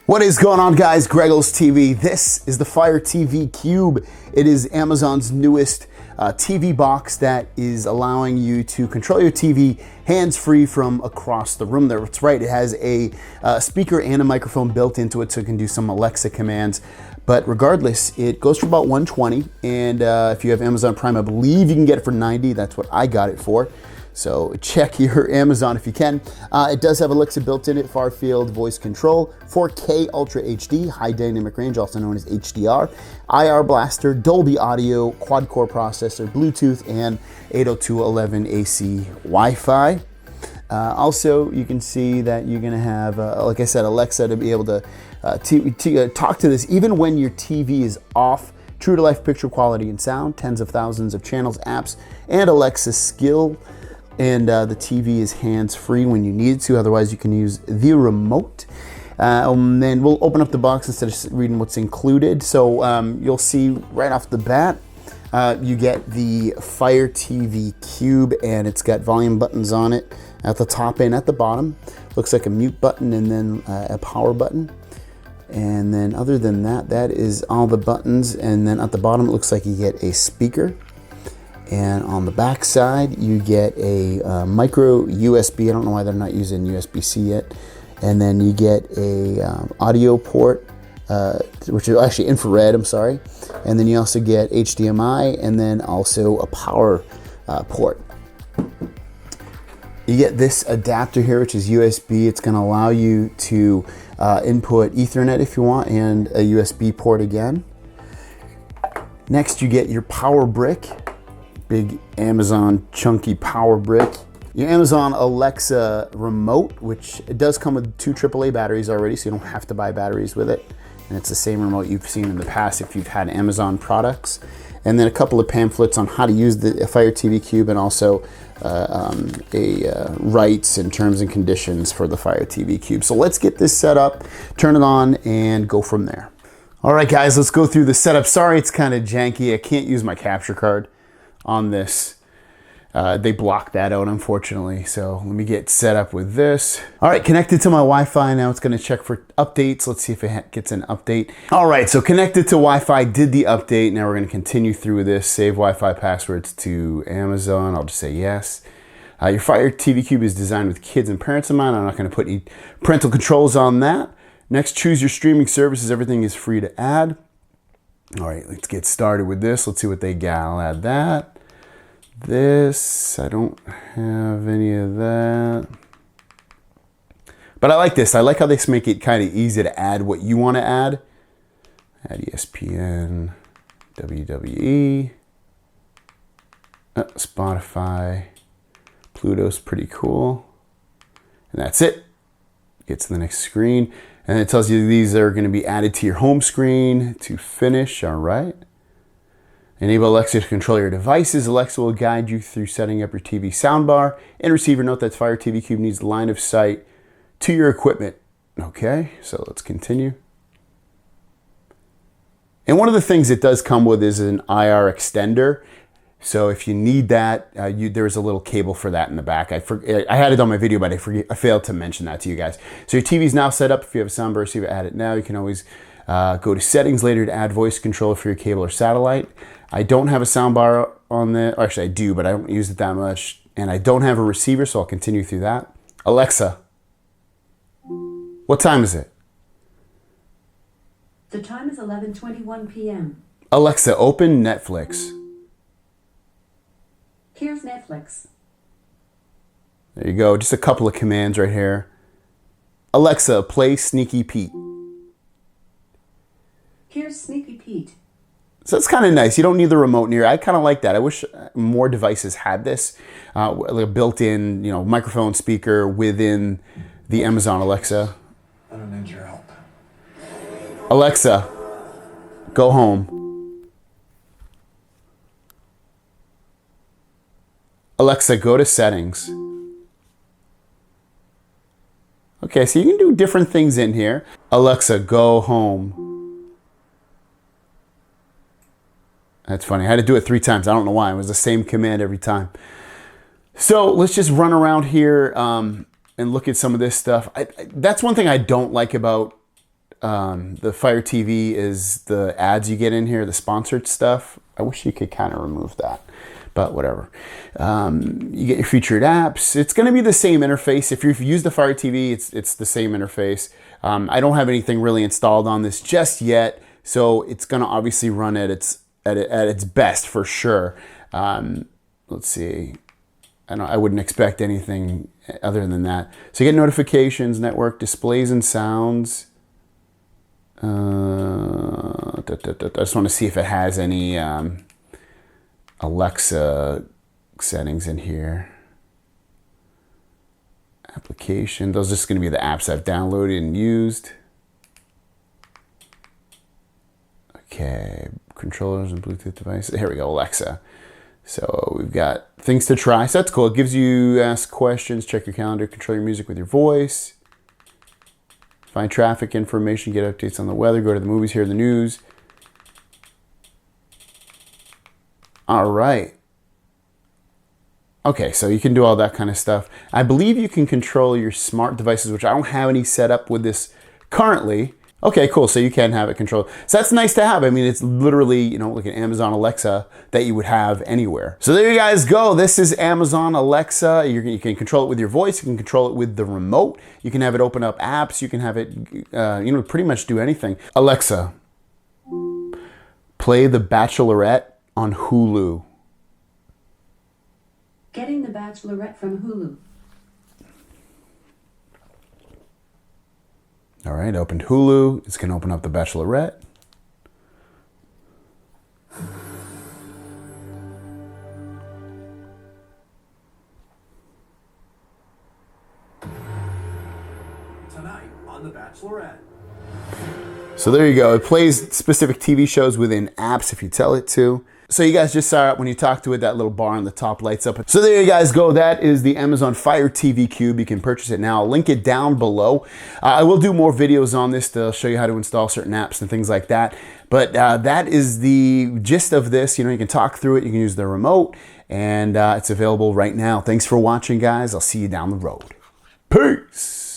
What is going on, guys? GregglesTV. This is the Fire TV Cube. It is Amazon's newest TV box that is allowing you to control your TV hands-free from across the room. That's right, it has a speaker and a microphone built into it so it can do some Alexa commands. But regardless, it goes for about $120, and if you have Amazon Prime, I believe you can get it for $90. That's what I got it for. So check your Amazon if you can. It does have Alexa built in it, far field voice control, 4K Ultra HD, high dynamic range, also known as HDR, IR blaster, Dolby audio, quad core processor, Bluetooth, and 802.11ac Wi-Fi. Also, you can see that you're gonna have, like I said, Alexa to be able to talk to this even when your TV is off. True to life picture quality and sound, tens of thousands of channels, apps, and Alexa skill. And the TV is hands-free when you need to. Otherwise, you can use the remote. Then we'll open up the box instead of reading what's included. So you'll see right off the bat, you get the Fire TV Cube, and it's got volume buttons on it at the top and at the bottom. Looks like a mute button and then a power button. And then other than that, that is all the buttons. And then at the bottom, it looks like you get a speaker. And on the back side, you get a micro USB. I don't know why they're not using USB-C yet. And then you get a audio port, which is actually infrared, I'm sorry. And then you also get HDMI and then also a power port. You get this adapter here, which is USB. It's gonna allow you to input Ethernet if you want, and a USB port again. Next, you get your power brick. Big Amazon chunky power brick. Your Amazon Alexa remote, which it does come with 2 AAA batteries already, so you don't have to buy batteries with it. And it's the same remote you've seen in the past if you've had Amazon products. And then a couple of pamphlets on how to use the Fire TV Cube, and also rights and terms and conditions for the Fire TV Cube. So let's get this set up, turn it on, and go from there. All right, guys, let's go through the setup. Sorry, it's kind of janky. I can't use my capture card on this. They blocked that out, unfortunately. So let me get set up with this. All right, connected to my Wi-Fi. Now it's gonna check for updates. Let's see if it gets an update. All right, so connected to Wi-Fi, did the update. Now we're gonna continue through this. Save Wi-Fi passwords to Amazon. I'll just say yes. Your Fire TV Cube is designed with kids and parents in mind. I'm not gonna put any parental controls on that. Next, choose your streaming services. Everything is free to add. All right, let's get started with this. Let's see what they got. I'll add that. This, I don't have any of that. But I like this. I like how they make it kind of easy to add what you want to add. Add ESPN, WWE, Spotify, Pluto's pretty cool. And that's it. Get to the next screen. And it tells you these are going to be added to your home screen to finish. All right. Enable Alexa to control your devices. Alexa will guide you through setting up your TV soundbar and receiver. Note that Fire TV Cube needs line of sight to your equipment. Okay, so let's continue. And one of the things it does come with is an IR extender. So if you need that, there's a little cable for that in the back. I had it on my video, but I failed to mention that to you guys. So your TV is now set up. If you have a soundbar receiver, add it now. You can always go to settings later to add voice control for your cable or satellite. I don't have a soundbar on the, actually I do, but I don't use it that much. And I don't have a receiver, so I'll continue through that. Alexa, what time is it? The time is 11:21 p.m. Alexa, open Netflix. Here's Netflix. There you go, just a couple of commands right here. Alexa, play Sneaky Pete. Here's Sneaky Pete. So it's kind of nice. You don't need the remote near. I kind of like that. I wish more devices had this, like a built-in, microphone speaker within the Amazon Alexa. I don't need your help. Alexa, go home. Alexa, go to settings. Okay, so you can do different things in here. Alexa, go home. That's funny. I had to do it 3 times. I don't know why. It was the same command every time. So let's just run around here and look at some of this stuff. That's one thing I don't like about the Fire TV is the ads you get in here, the sponsored stuff. I wish you could kind of remove that, but whatever. You get your featured apps. It's going to be the same interface. If you've used the Fire TV, it's the same interface. I don't have anything really installed on this just yet, so it's going to obviously run at its best for sure. Let's see. I wouldn't expect anything other than that. So you get notifications, network, displays and sounds. I just want to see if it has any Alexa settings in here. Application. Those are just going to be the apps I've downloaded and used. Okay. Controllers and Bluetooth devices. Here we go, Alexa. So we've got things to try. So that's cool. It gives you ask questions, check your calendar, control your music with your voice. Find traffic information, get updates on the weather, go to the movies, hear the news. All right. Okay, so you can do all that kind of stuff. I believe you can control your smart devices, which I don't have any set up with this currently. Okay, cool. So you can have it controlled. So that's nice to have. I mean, it's literally, like an Amazon Alexa that you would have anywhere. So there you guys go. This is Amazon Alexa. You can control it with your voice. You can control it with the remote. You can have it open up apps. You can have it, pretty much do anything. Alexa, play The Bachelorette on Hulu. Getting The Bachelorette from Hulu. All right, opened Hulu. It's going to open up The Bachelorette. Tonight on The Bachelorette. So there you go. It plays specific TV shows within apps if you tell it to. So you guys just saw it when you talk to it, that little bar on the top lights up. So there you guys go. That is the Amazon Fire TV Cube. You can purchase it now. I'll link it down below. I will do more videos on this to show you how to install certain apps and things like that. But that is the gist of this. You can talk through it. You can use the remote, and it's available right now. Thanks for watching, guys. I'll see you down the road. Peace.